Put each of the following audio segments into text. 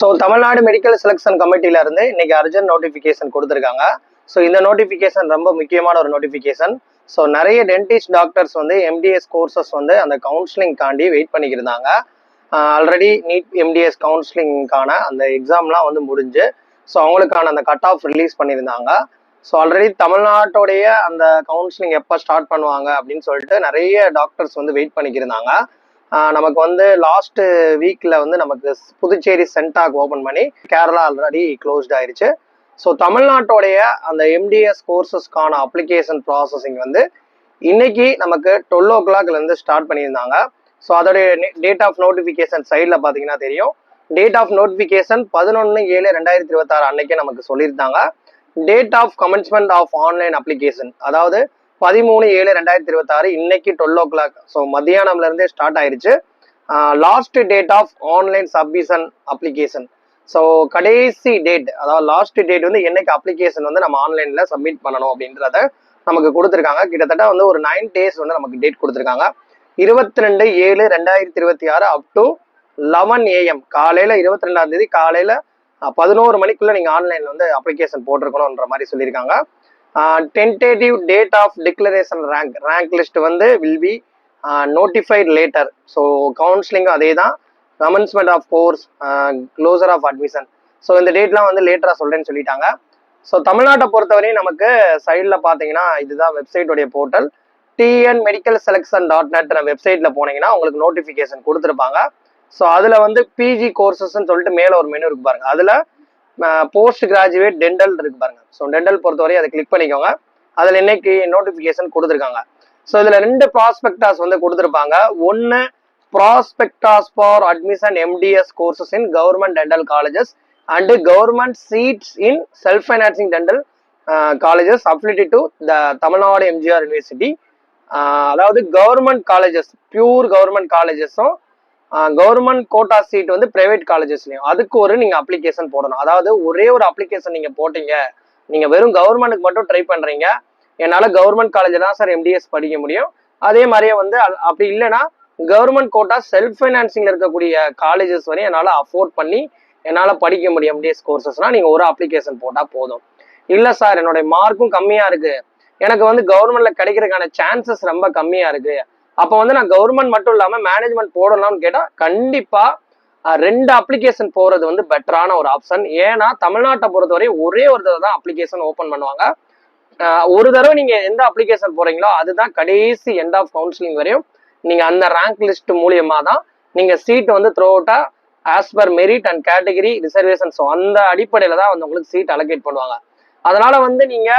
So Tamil Nadu medical selection கமிட்டில இருந்து இன்னைக்கு urgent notification கொடுத்துருக்காங்க. ஸோ இந்த நோட்டிஃபிகேஷன் ரொம்ப முக்கியமான ஒரு நோட்டிஃபிகேஷன். ஸோ நிறைய டென்டிஸ்ட் டாக்டர்ஸ் வந்து எம்டிஎஸ் கோர்சஸ் வந்து அந்த கவுன்சிலிங்காண்டி வெயிட் பண்ணிக்கிருந்தாங்க. ஆல்ரெடி நீட் எம்டிஎஸ் கவுன்சிலிங்கான அந்த எக்ஸாம்லாம் வந்து முடிஞ்சு ஸோ அவங்களுக்கான அந்த கட் ஆஃப் ரிலீஸ் பண்ணியிருந்தாங்க. ஸோ ஆல்ரெடி தமிழ்நாட்டுடைய அந்த கவுன்சிலிங் எப்போ ஸ்டார்ட் பண்ணுவாங்க அப்படின்னு சொல்லிட்டு நிறைய டாக்டர்ஸ் வந்து வெயிட் பண்ணிக்கிருந்தாங்க. நமக்கு வந்து லாஸ்ட் வீக்ல வந்து நமக்கு புதுச்சேரி சென்டாக் ஓபன் பண்ணி கேரளா ஆல்ரெடி க்ளோஸ்ட் ஆயிருச்சு. ஸோ தமிழ்நாட்டோடைய அந்த எம்டிஎஸ் கோர்சஸ்க்கான அப்ளிகேஷன் ப்ராசஸிங் வந்து இன்னைக்கு நமக்கு 12 o'clockலேருந்து ஸ்டார்ட் பண்ணியிருந்தாங்க. ஸோ அதோடைய டேட் ஆஃப் நோட்டிஃபிகேஷன் சைடில் பார்த்தீங்கன்னா தெரியும். டேட் ஆஃப் நோட்டிஃபிகேஷன் 11/7/2026 அன்னைக்கே நமக்கு சொல்லியிருந்தாங்க. Date of commencement of online application அதாவது 13/7/2026 இன்னைக்கு 12 o'clock. ஸோ மத்தியானம்ல இருந்தே ஸ்டார்ட் ஆயிருச்சு. Last date of online submission application. So கடைசி டேட் அதாவது லாஸ்ட் டேட் வந்து என்னைக்கு அப்ளிகேஷன் வந்து நம்ம ஆன்லைன்ல சப்மிட் பண்ணணும் அப்படின்றத நமக்கு கொடுத்துருக்காங்க. கிட்டத்தட்ட வந்து ஒரு 9 days வந்து நமக்கு டேட் கொடுத்துருக்காங்க. 22/7/2026 அப் டு 11 AM காலையில 22ஆம் தேதி காலையில 11 மணிக்குள்ள நீங்க ஆன்லைன்ல வந்து அப்ளிகேஷன் போட்டிருக்கணும்ன்ற மாதிரி சொல்லியிருக்காங்க. Tentative date of declaration rank list வந்து will be notified later. So கவுன்சிலிங்கும் அதே தான். Commencement of course, closure of admission. So இந்த டேட்லாம் வந்து லேட்டரா சொல்றேன்னு சொல்லிட்டாங்க. ஸோ தமிழ்நாட்டை பொறுத்தவரையும் நமக்கு சைடில் பார்த்தீங்கன்னா இதுதான் வெப்சைட்டோடைய போர்ட்டல். tnmedicalselection.net வெப்சைட்ல போனீங்கன்னா உங்களுக்கு நோட்டிஃபிகேஷன் கொடுத்துருப்பாங்க. ஸோ அதுல வந்து பிஜி கோர்சஸ்ன்னு சொல்லிட்டு மேல ஒரு மெனு இருக்கு பாருங்க. அதுல போஸ்ட் கிராஜுவேட் டென்டல் இருக்கு பாருங்க. ஸோ டென்டல் பொறுத்தவரை அதை கிளிக் பண்ணிக்கோங்க. அதுல இன்னைக்கு நோட்டிஃபிகேஷன் கொடுத்துருக்காங்க. ஸோ இதுல 2 ப்ராஸ்பெக்டாஸ் வந்து கொடுத்துருப்பாங்க. ஒன்னு prospectus for admission MDS courses in government dental colleges and government seats in self financing dental colleges affiliated to the Tamil Nadu MGR university. அதாவது கவர்மெண்ட் காலேஜஸ், பியூர் கவர்மெண்ட் காலேஜஸும் கவர்மெண்ட் கோட்டா சீட் வந்து private காலேஜஸ்லயும் அதுக்கு ஒரு நீங்க அப்ளிகேஷன் போடணும். அதாவது ஒரே ஒரு அப்ளிகேஷன் நீங்க போட்டீங்க, நீங்க வெறும் கவர்மெண்ட்டுக்கு மட்டும் ட்ரை பண்றீங்க, என்னால கவர்மெண்ட் காலேஜ் தான் சார் எம்டிஎஸ் படிக்க முடியும், அதே மாதிரியே வந்து அப்படி இல்லைன்னா கவர்மெண்ட் கோட்டா செல்ஃப் ஃபைனான்சிங்ல இருக்கக்கூடிய காலேஜஸ் வரையும் என்னால அஃபோர்ட் பண்ணி என்னால படிக்க முடியும் எம்டிஎஸ் கோர்சஸ்னா நீங்க ஒரு அப்ளிகேஷன் போட்டா போதும். இல்ல சார் என்னுடைய மார்க்கும் கம்மியா இருக்கு, எனக்கு வந்து கவர்மெண்ட்ல கிடைக்கிறதுக்கான சான்சஸ் ரொம்ப கம்மியா இருக்கு, அப்போ வந்து நான் கவர்மெண்ட் மட்டும் இல்லாம மேனேஜ்மெண்ட் போடலாம்னு கேட்டா கண்டிப்பா 2 அப்ளிகேஷன் போறது வந்து பெட்டரான ஒரு ஆப்ஷன். ஏன்னா தமிழ்நாட்டை பொறுத்தவரை ஒரே ஒரு தடவை தான் அப்ளிகேஷன் ஓபன் பண்ணுவாங்க. ஒரு தடவை நீங்க எந்த அப்ளிகேஷன் போறீங்களோ அதுதான் கடைசி எண்ட் ஆஃப் கவுன்சிலிங் வரையும் நீங்க அந்த ரேங்க் லிஸ்ட் மூலியமா தான் நீங்க சீட் வந்து த்ரூ அவுட்டா as per merit and category reservation. So அந்த அடிப்படையில தான் வந்து உங்களுக்கு சீட் அலோகேட் பண்ணுவாங்க. அதனால வந்து நீங்க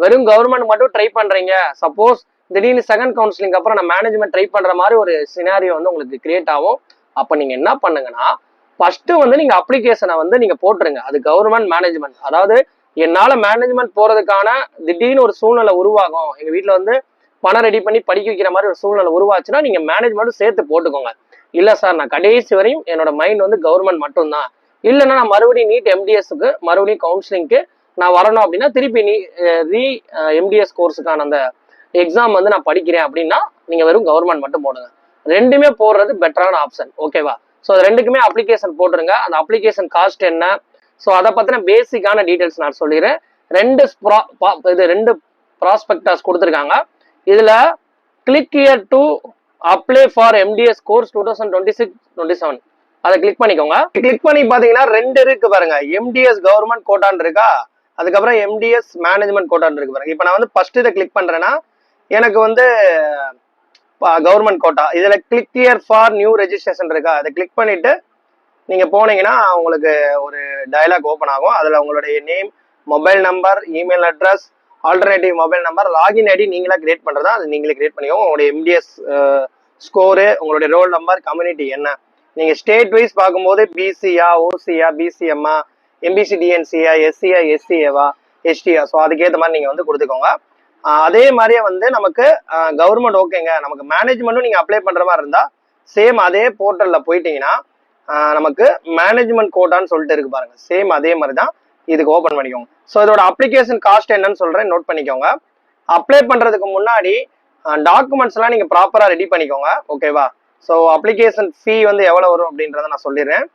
வெறும் கவர்மெண்ட் மட்டும் ட்ரை பண்றீங்க, சப்போஸ் திடீர்னு செகண்ட் கவுன்சிலிங் அப்புறம் நான் மேனேஜ்மெண்ட் ட்ரை பண்ற மாதிரி ஒரு சினாரியோ வந்து உங்களுக்கு கிரியேட் ஆகும். அப்ப நீங்க என்ன பண்ணுங்கன்னா ஃபர்ஸ்ட் வந்து நீங்க அப்ளிகேஷனை வந்து நீங்க போட்டுருங்க. அது கவர்மெண்ட் மேனேஜ்மெண்ட், அதாவது என்னால மேனேஜ்மெண்ட் போறதுக்கான திடீர்னு ஒரு சூழ்நிலை உருவாகும், எங்க வீட்டுல வந்து பணம் ரெடி பண்ணி படிக்க வைக்கிற மாதிரி ஒரு சூழ்நிலை உருவாச்சுன்னா நீங்க மேனேஜ்மெண்ட்டும் சேர்த்து போட்டுக்கோங்க. இல்ல சார் நான் கடைசி வரையும் என்னோட மைண்ட் வந்து கவர்மெண்ட் மட்டும் தான், இல்லைன்னா நான் மறுபடியும் நீட் எம்டிஎஸ்க்கு மறுபடியும் கவுன்சிலிங்க்கு நான் வரணும் அப்படின்னா திருப்பி ரீ எம்டிஎஸ் கோர்ஸுக்கான அந்த எக்ஸாம் வந்து நான் படிக்கிறேன் அப்படின்னா நீங்க வெறும் கவர்மெண்ட் மட்டும் போடுங்க. 2மே போடுறது பெட்டரான ஆப்ஷன். ஓகேவா? ஸோ அது 2க்குமே அப்ளிகேஷன் போட்டுருங்க. அந்த அப்ளிகேஷன் காஸ்ட் என்ன, ஸோ அதை பத்தின பேசிக்கான டீடைல்ஸ் நான் சொல்லிடுறேன். 2 ப்ராஸ்பெக்டாஸ் கொடுத்துருக்காங்க. இதுல click here to apply for MDS course 2026-27 அதை கிளிக் பண்ணிக்கோங்க. கிளிக் பண்ணி பாத்தீங்கன்னா 2 இருக்கு பாருங்க. எம்டிஎஸ் கவர்மெண்ட் கோட்டான் இருக்கா, அதுக்கப்புறம் எம்டிஎஸ் மேனேஜ்மெண்ட் கோட்டான் இருக்கு பாருங்க. இப்போ நான் வந்து ஃபர்ஸ்ட் இதை கிளிக் பண்றேன்னா எனக்கு வந்து கவர்மெண்ட் கோட்டா. இதுல click here for new registration இருக்கா, அதை கிளிக் பண்ணிட்டு நீங்க போனீங்கன்னா உங்களுக்கு ஒரு டயலாக் ஓப்பன் ஆகும். அதுல உங்களுடைய name, mobile number, email address, alternative mobile number, login ID நீங்களா கிரியேட் பண்றதா அது நீங்களே கிரியேட் பண்ணிக்கோங்க. உங்களுடைய எம்டிஎஸ் ஸ்கோரு, உங்களுடைய ரோல் நம்பர், கம்யூனிட்டி என்ன, நீங்க ஸ்டேட் வைஸ் பார்க்கும்போது பிசியா, ஓசியா, பிசிஎம்மா, எம்பிசி டிஎன்சியா, எஸ்சியா, எஸ்சிஏவா, எஸ்டியா, ஸோ அதுக்கேற்ற மாதிரி நீங்க வந்து கொடுத்துக்கோங்க. அதே மாதிரியே வந்து நமக்கு கவர்மெண்ட் ஓகேங்க, நமக்கு மேனேஜ்மெண்ட்டும் நீங்க அப்ளை பண்ற மாதிரி இருந்தா சேம் அதே போர்ட்டல்ல போயிட்டீங்கன்னா நமக்கு மேனேஜ்மெண்ட் கோட்டான்னு சொல்லிட்டு இருக்கு பாருங்க. சேம் அதே மாதிரி தான் இதுக்கு ஓப்பன் பண்ணிக்கோங்க. ஸோ இதோட அப்ளிகேஷன் காஸ்ட் என்னன்னு சொல்றேன், நோட் பண்ணிக்கோங்க. அப்ளை பண்றதுக்கு முன்னாடி டாக்குமெண்ட்ஸ் எல்லாம் நீங்க ப்ராப்பரா ரெடி பண்ணிக்கோங்க. ஓகேவா? ஸோ அப்ளிகேஷன் ஃபீ வந்து எவ்வளவு வரும் அப்படின்றத நான் சொல்லிடுறேன்.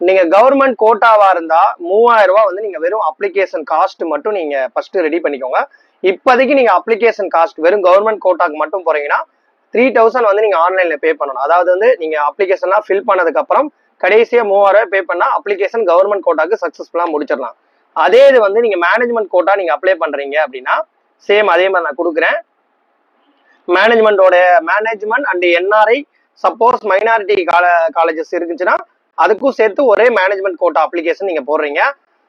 நீங்க கவர்மெண்ட் கோட்டாவா இருந்தா 3000 ரூபாய் வந்து நீங்க வெறும் அப்ளிகேஷன் காஸ்ட் மட்டும் நீங்க ஃபர்ஸ்ட் ரெடி பண்ணிக்கோங்க. இப்போதைக்கு நீங்க அப்ளிகேஷன் காஸ்ட் வெறும் கவர்மெண்ட் கோட்டாக்கு மட்டும் போறீங்கன்னா 3000 வந்து நீங்க ஆன்லைன்ல பே பண்ணணும். அதாவது வந்து நீங்க அப்ளிகேஷன்லாம் ஃபில் பண்ணதுக்கு அப்புறம் கடைசியா 3000 ரூபாய் பே பண்ணா அப்ளிகேஷன் கவர்மெண்ட் கோட்டாக்கு சக்சஸ்ஃபுல்லா முடிச்சிடலாம். அதே இது வந்து நீங்க மேனேஜ்மெண்ட் கோட்டா நீங்க அப்ளை பண்றீங்க அப்படின்னா சேம் அதே மாதிரி நான் கொடுக்குறேன். Management and NRI suppose minority colleges இருக்குச்சுன்னா அதுக்கும் சேர்த்து ஒரே மேனேஜ்மெண்ட் கோட்டா அப்ளிகேஷன் நீங்க போடுறீங்க.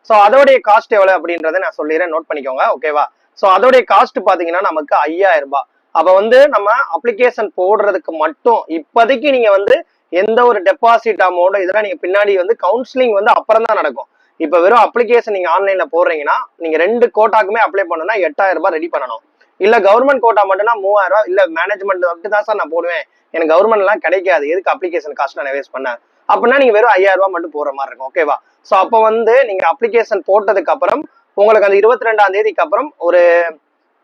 ஸோ அதோடைய காஸ்ட் எவ்வளவு அப்படின்றத நான் சொல்லிடுறேன், நோட் பண்ணிக்கோங்க. ஓகேவா? ஸோ அதோடைய காஸ்ட் பாத்தீங்கன்னா நமக்கு 5000 ரூபாய். அப்ப வந்து நம்ம அப்ளிகேஷன் போடுறதுக்கு மட்டும் இப்போதைக்கு நீங்க வந்து எந்த ஒரு டெபாசிட் அமௌண்ட் இதெல்லாம் நீங்க பின்னாடி வந்து கவுன்சிலிங் வந்து அப்புறம் தான் நடக்கும். இப்ப வெறும் அப்ளிகேஷன் நீங்க ஆன்லைன்ல போடுறீங்கன்னா நீங்க 2 கோட்டாக்குமே அப்ளை பண்ணணும்னா 8000 ரூபாய் ரெடி பண்ணணும். இல்ல கவர்மெண்ட் கோட்டா மட்டும்னா 3000 ரூபாய். இல்ல மேனேஜ்மெண்ட் மட்டும் தான் சார் நான் போடுவேன், எனக்கு கவர்மெண்ட் எல்லாம் கிடைக்காது, எதுக்கு அப்ளிகேஷன் காஸ்ட் நான் வேஸ்ட் பண்ணேன் அப்படின்னா நீங்க வெறும் 5000 ரூபாய் மட்டும் போற மாதிரி இருக்கும். ஓகேவா? ஸோ அப்போ வந்து நீங்க அப்ளிகேஷன் போட்டதுக்கு அப்புறம் உங்களுக்கு அந்த 22ஆம் தேதிக்கு அப்புறம்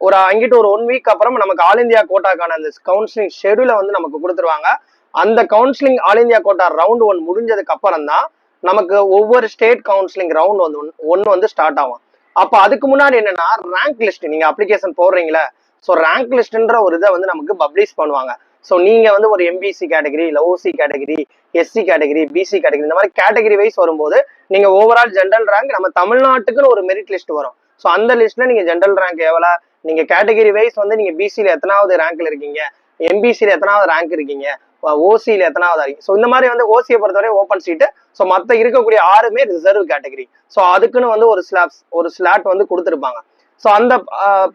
ஒரு அங்கிட்டு ஒரு 1 வீக் அப்புறம் நமக்கு ஆல் இந்தியா கோட்டாக்கான அந்த கவுன்சிலிங் ஷெடியூலை வந்து நமக்கு கொடுத்துருவாங்க. அந்த counselling all India quota round 1 முடிஞ்சதுக்கு அப்புறம் தான் நமக்கு ஒவ்வொரு ஸ்டேட் கவுன்சிலிங் ரவுண்ட் வந்து ஒன்னு வந்து ஸ்டார்ட் ஆகும். அப்ப அதுக்கு முன்னாடி என்னன்னா ரேங்க் லிஸ்ட் நீங்க அப்ளிகேஷன் போடுறீங்களா, ஸோ ரேங்க் லிஸ்ட்ன்ற ஒரு இதை வந்து நமக்கு பப்ளிஷ் பண்ணுவாங்க. ஸோ நீங்க வந்து ஒரு எம்பிசி கேட்டகரி, இல்லை OC category, SC category, BC category, இந்த மாதிரி கேட்டகரி வைஸ் வரும்போது நீங்க ஓவரால் ஜென்ரல் ரேங்க் நம்ம தமிழ்நாட்டுக்குன்னு ஒரு மெரிட் லிஸ்ட் வரும். ஸோ அந்த லிஸ்ட்ல நீங்க ஜென்ரல் ரேங்க் எவ்வளவு, நீங்க கேட்டகரி வைஸ் வந்து நீங்க பிசியில எத்தனாவது ரேங்க்ல இருக்கீங்க, எம்பிசியில எத்தனாவது ரேங்க் இருக்கீங்க, ஓசியில எத்தனாவது இருக்கீங்க. ஸோ இந்த மாதிரி வந்து ஓசியை பொறுத்தவரை ஓப்பன் சீட்டு. ஸோ மற்ற இருக்கக்கூடிய 6மே ரிசர்வ் கேட்டகரி. ஸோ அதுக்குன்னு வந்து ஒரு ஸ்லாட் வந்து கொடுத்துருப்பாங்க. ஸோ அந்த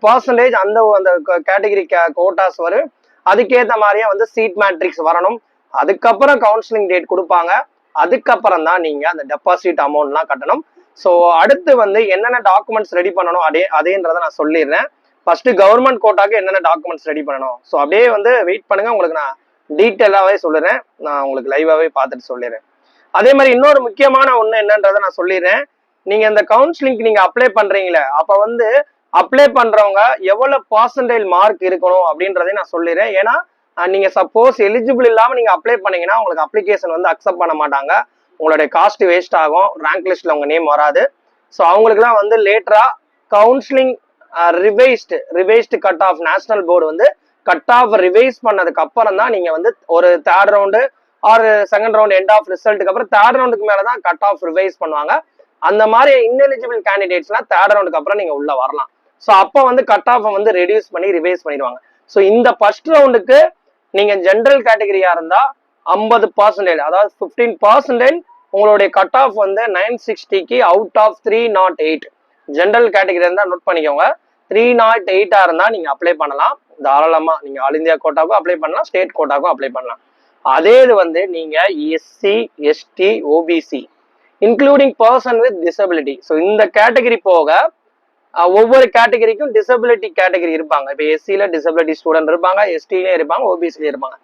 பர்சன்டேஜ் அந்த கேட்டகரி கோட்டாஸ் வரும். அதுக்கேற்ற மாதிரியே வந்து சீட் மேட்ரிக்ஸ் வரணும். அதுக்கப்புறம் கவுன்சிலிங் டேட் கொடுப்பாங்க. அதுக்கப்புறம் தான் நீங்க அந்த டெபாசிட் அமௌண்ட்லாம் கட்டணும். ஸோ அடுத்து வந்து என்னென்ன டாக்குமெண்ட்ஸ் ரெடி பண்ணணும் அதேன்றதை நான் சொல்லிடுறேன். ஃபர்ஸ்ட் கவர்மெண்ட் கோட்டாக்கு என்னென்ன டாக்குமெண்ட்ஸ் ரெடி பண்ணணும். ஸோ அப்படியே வந்து வெயிட் பண்ணுங்க, உங்களுக்கு நான் டீட்டெயிலாவே சொல்லிடுறேன். நான் உங்களுக்கு லைவாவே பார்த்துட்டு சொல்லிடுறேன். அதே மாதிரி இன்னொரு முக்கியமான ஒண்ணு என்னன்றதை நான் சொல்லிடுறேன். நீங்க இந்த கவுன்சிலிங்க்கு நீங்க அப்ளை பண்றீங்களே, அப்ப வந்து அப்ளை பண்றவங்க எவ்வளவு பர்சன்டேஜ் மார்க் இருக்கணும் அப்படின்றதையும் நான் சொல்லிடுறேன். ஏன்னா நீங்க சப்போஸ் எலிஜிபிள் இல்லாம நீங்க அப்ளை பண்ணீங்கன்னா உங்களுக்கு அப்ளிகேஷன் வந்து அக்செப்ட் பண்ண மாட்டாங்க, உங்களுடைய காஸ்ட் வேஸ்ட் ஆகும், ரேங்க் லிஸ்ட்ல உங்க நேம் வராது. ஸோ அவங்களுக்குலாம் வந்து லேட்டரா counselling revised cut off national board வந்து கட் ஆஃப் ரிவைஸ் பண்ணதுக்கு அப்புறம் தான் நீங்க வந்து ஒரு 3rd round or 2nd round end of ரிசல்ட்டுக்கு அப்புறம் 3rd ரவுண்டுக்கு மேலதான் கட் ஆஃப் ரிவைஸ் பண்ணுவாங்க. அந்த மாதிரி இன்எலிஜிபிள் கேண்டிடேட்ஸ்லாம் 3rd ரவுண்டுக்கு அப்புறம் நீங்க உள்ள வரலாம். ஸோ அப்போ வந்து கட் ஆஃப் வந்து ரெடியூஸ் பண்ணி ரிவைஸ் பண்ணிடுவாங்க. ஸோ இந்த ஃபர்ஸ்ட் ரவுண்டுக்கு நீங்க ஜென்ரல் கேட்டகரியா இருந்தா 50%, அதாவது 15% உங்களுடைய கட் ஆஃப் வந்து 960க்கு அவுட் ஆஃப் 308. ஜென்ரல் கேட்டகரி இருந்தா நோட் பண்ணிக்கோங்க. 308 இருந்தா நீங்க அப்ளை பண்ணலாம் தாராளமா. நீங்க ஆல் இந்தியா கோட்டாக்கும் அப்ளை பண்ணலாம், ஸ்டேட் கோட்டாக்கும் அப்ளை பண்ணலாம். அதே இது வந்து நீங்க SC, ST, OBC including person with disability. So இந்த கேட்டகரி போக ஒவ்வொரு கேட்டகரிக்கும் டிசபிலிட்டி கேட்டகரி இருப்பாங்க. இப்போ எஸ்சியில டிசபிலிட்டி ஸ்டூடெண்ட் இருப்பாங்க, எஸ்டிலையும் இருப்பாங்க, ஓபிசிலையும் இருப்பாங்க.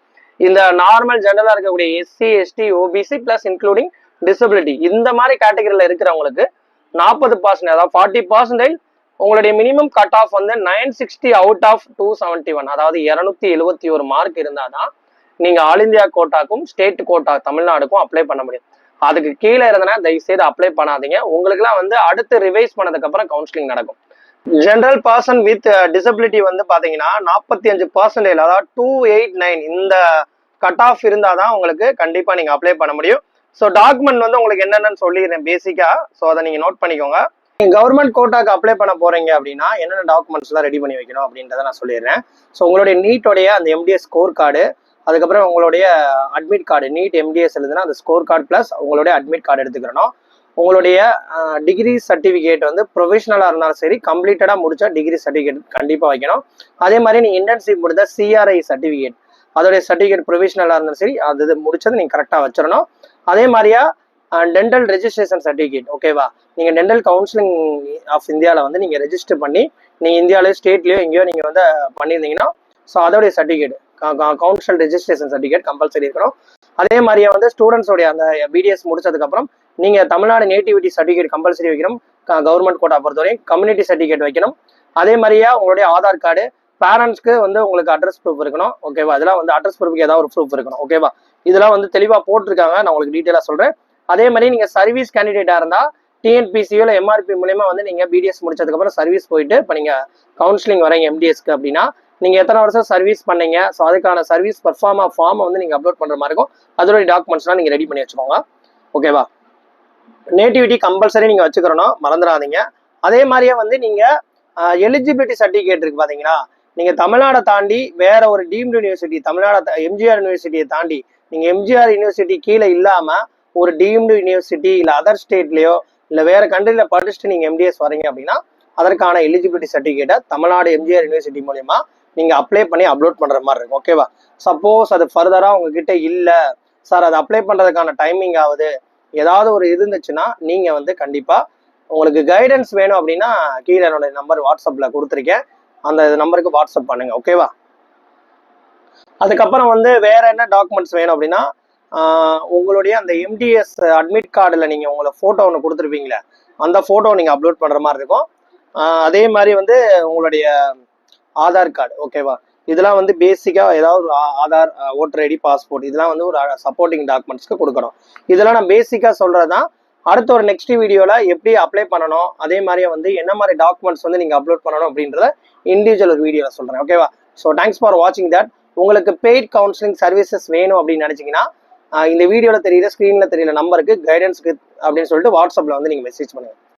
இந்த நார்மல் ஜெனரலா இருக்கக்கூடிய SC, ST, OBC plus including disability இந்த மாதிரி கேட்டகரியில இருக்கிறவங்களுக்கு 40%, அதாவது 40% உங்களுடைய மினிமம் கட் ஆஃப் வந்து 960 அவுட் ஆஃப் 271, அதாவது 271 மார்க் இருந்தாதான் நீங்க ஆல் இந்தியா கோட்டாக்கும் ஸ்டேட் கோட்டா தமிழ்நாடுக்கும் அப்ளை பண்ண முடியும். அதுக்கு கீழே இருந்தனா தயவுசெய்து அப்ளை பண்ணாதீங்க. உங்களுக்குலாம் வந்து அடுத்து ரிவைஸ் பண்ணதுக்கு அப்புறம் கவுன்சிலிங் நடக்கும். ஜெனரல் பர்சன் வித் டிசபிலிட்டி வந்து பாத்தீங்கன்னா 45%, அதாவது 289 இந்த கட் ஆஃப் இருந்தாதான் உங்களுக்கு கண்டிப்பா நீங்க அப்ளை பண்ண முடியும். ஸோ டாக்குமெண்ட் வந்து உங்களுக்கு என்னென்னு சொல்லிடுறேன் பேசிக்கா. ஸோ அதை நீங்க நோட் பண்ணிக்கோங்க. நீங்க கவர்மெண்ட் கோட்டாக்கு அப்ளை பண்ண போறீங்க அப்படின்னா என்னென்ன டாக்குமெண்ட்ஸ் எல்லாம் ரெடி பண்ணி வைக்கணும் அப்படின்றத நான் சொல்லிடுறேன். ஸோ உங்களுடைய நீட்டோடைய அந்த எம்டிஎஸ் ஸ்கோர் கார்டு, அதுக்கப்புறம் உங்களுடைய அட்மிட் கார்டு, நீட் எம்டிஎஸ் எழுதுனா அந்த ஸ்கோர் கார்டு பிளஸ் உங்களுடைய அட்மிட் கார்டு எடுத்துக்கிறணும். உங்களுடைய டிகிரி சர்டிஃபிகேட் வந்து ப்ரொஃபஷனலாக இருந்தாலும் சரி, கம்ப்ளீட்டடாக முடிச்சா டிகிரி சர்டிஃபிகேட் கண்டிப்பாக வைக்கணும். அதே மாதிரி நீங்கள் இன்டர்ன்ஷிப் முடித்த சிஆர்ஐ சர்டிஃபிகேட், அதோடைய சர்டிஃபிகேட் ப்ரொஃபஷனலாக இருந்தாலும் சரி, அது முடிச்சது நீங்கள் கரெக்டாக வச்சிடணும். அதே மாதிரியா டென்டல் ரெஜிஸ்ட்ரேஷன் சர்டிஃபிகேட். ஓகேவா? நீங்கள் டென்டல் கவுன்சிலிங் ஆஃப் இந்தியாவில் வந்து நீங்கள் ரெஜிஸ்டர் பண்ணி நீங்கள் இந்தியாவிலேயோ ஸ்டேட்லேயோ எங்கேயோ நீங்கள் வந்து பண்ணியிருந்தீங்கன்னா ஸோ அதோடைய certificate council registration certificate compulsory இருக்கணும். அதே மாதிரியே வந்து ஸ்டூடெண்ட்ஸோடைய அந்த பிடிஎஸ் முடிச்சதுக்கப்புறம் நீங்கள் தமிழ்நாடு நேட்டிவிட்டி சர்டிஃபிகேட் கம்பல்சரி வைக்கணும். கவர்மெண்ட் கோட்டா பொறுத்தவரையும் கம்யூனிட்டி சர்டிஃபிகேட் வைக்கணும். அதே மாதிரியா உங்களுடைய ஆதார் கார்டு, பேரண்ட்ஸ்க்கு வந்து உங்களுக்கு அட்ரஸ் ப்ரூஃப் இருக்கணும். ஓகேவா? இதெல்லாம் வந்து அட்ரஸ் ப்ரூஃப்க்கு ஏதாவது ஒரு ப்ரூஃப் இருக்கணும். ஓகேவா? இதெல்லாம் வந்து தெளிவாக போட்டிருக்காங்க, நான் உங்களுக்கு டீட்டெயிலாக சொல்கிறேன். அதே மாதிரி நீங்க சர்வீஸ் கேண்டிடேட்டா இருந்தா டிஎன்பிசியோ இல்லை எம்ஆர்பி மூலயமா வந்து நீங்க பிடிஎஸ் முடிச்சதுக்கப்புறம் சர்வீஸ் போயிட்டு இப்போ நீங்க கவுன்சிலிங் வரீங்க எம்டிஎஸ்க்கு அப்படின்னா நீங்க எத்தனை வருஷம் சர்வீஸ் பண்ணீங்க, ஸோ அதுக்கான சர்வீஸ் பர்ஃபார்மா ஃபார்மை வந்து நீங்க அப்லோட் பண்ற மாதிரி இருக்கும். அதோட டாக்குமெண்ட்ஸ்லாம் நீங்க ரெடி பண்ணி வச்சுக்கோங்க. ஓகேவா? நேட்டிவிட்டி கம்பல்சரி நீங்க வச்சுக்கிறணும், மறந்துடாதீங்க. அதே மாதிரியே வந்து நீங்க எலிஜிபிலிட்டி சர்டிஃபிகேட் இருக்கு பாத்தீங்களா, நீங்க தமிழ்நாடை தாண்டி வேற ஒரு டீம்டு யூனிவர்சிட்டி, தமிழ்நாடு எம்ஜிஆர் யூனிவர்சிட்டியை தாண்டி நீங்க எம்ஜிஆர் யூனிவர்சிட்டி கீழே இல்லாம ஒரு டீம்டு யூனிவர்சிட்டி இல்ல அதர் ஸ்டேட்லயோ இல்ல வேற கண்ட்ரில படிச்சுட்டு நீங்க எம்டிஎஸ் வரீங்க அப்படின்னா அதற்கான எலிஜிபிலிட்டி சர்டிஃபிகேட்டை தமிழ்நாடு எம்ஜிஆர் யூனிவர்சிட்டி மூலமா நீங்க அப்ளை பண்ணி அப்லோட் பண்ற மாதிரி இருக்கும். ஓகேவா? சப்போஸ் அது ஃபர்தரா உங்ககிட்ட இல்ல சார், அது அப்ளை பண்றதுக்கான டைமிங் ஆகுது, ஏதாவது ஒரு இருந்துச்சுன்னா நீங்க வந்து கண்டிப்பா உங்களுக்கு கைடன்ஸ் வேணும் அப்படின்னா கீழே என்னோட நம்பர் வாட்ஸ்அப்ல கொடுத்துருக்கேன், அந்த நம்பருக்கு வாட்ஸ்அப் பண்ணுங்க. ஓகேவா? அதுக்கப்புறம் வந்து வேற என்ன டாக்குமெண்ட்ஸ் வேணும் அப்படின்னா உங்களுடைய அந்த எம்டிஎஸ் அட்மிட் கார்டில் நீங்க உங்களை போட்டோ ஒன்று கொடுத்துருப்பீங்களே, அந்த போட்டோ நீங்க அப்லோட் பண்ற மாதிரி இருக்கும். அதே மாதிரி வந்து உங்களுடைய ஆதார் கார்டு. ஓகேவா? இதெல்லாம் வந்து பேசிக்கா ஏதாவது ஒரு ஆதார், ஓட்டர் ஐடி, பாஸ்போர்ட், இதெல்லாம் வந்து ஒரு சப்போர்ட்டிங் டாக்குமெண்ட்ஸ்க்கு கொடுக்கணும். இதெல்லாம் நான் பேசிக்கா சொல்றதுதான். அடுத்த ஒரு நெக்ஸ்ட் வீடியோல எப்படி அப்ளை பண்ணணும், அதே மாதிரியே வந்து என்ன மாதிரி டாக்குமெண்ட்ஸ் வந்து நீங்க அப்லோட் பண்ணணும் அப்படின்றத இண்டிவிஜுவல் ஒரு வீடியோல சொல்றேன். ஓகேவா? ஸோ தேங்க்ஸ் ஃபார் வாட்சிங் தட். உங்களுக்கு பெய்ட் கவுன்சிலிங் சர்வீசஸ் வேணும் அப்படின்னு நினைச்சீங்கன்னா இந்த வீடியோல தெரியுற ஸ்கிரீன்ல தெரியல நம்பருக்கு கைடன்ஸ்க்கு அப்படின்னு சொல்லிட்டு வாட்ஸ்அப்ல வந்து நீங்க மெசேஜ் பண்ணுங்க.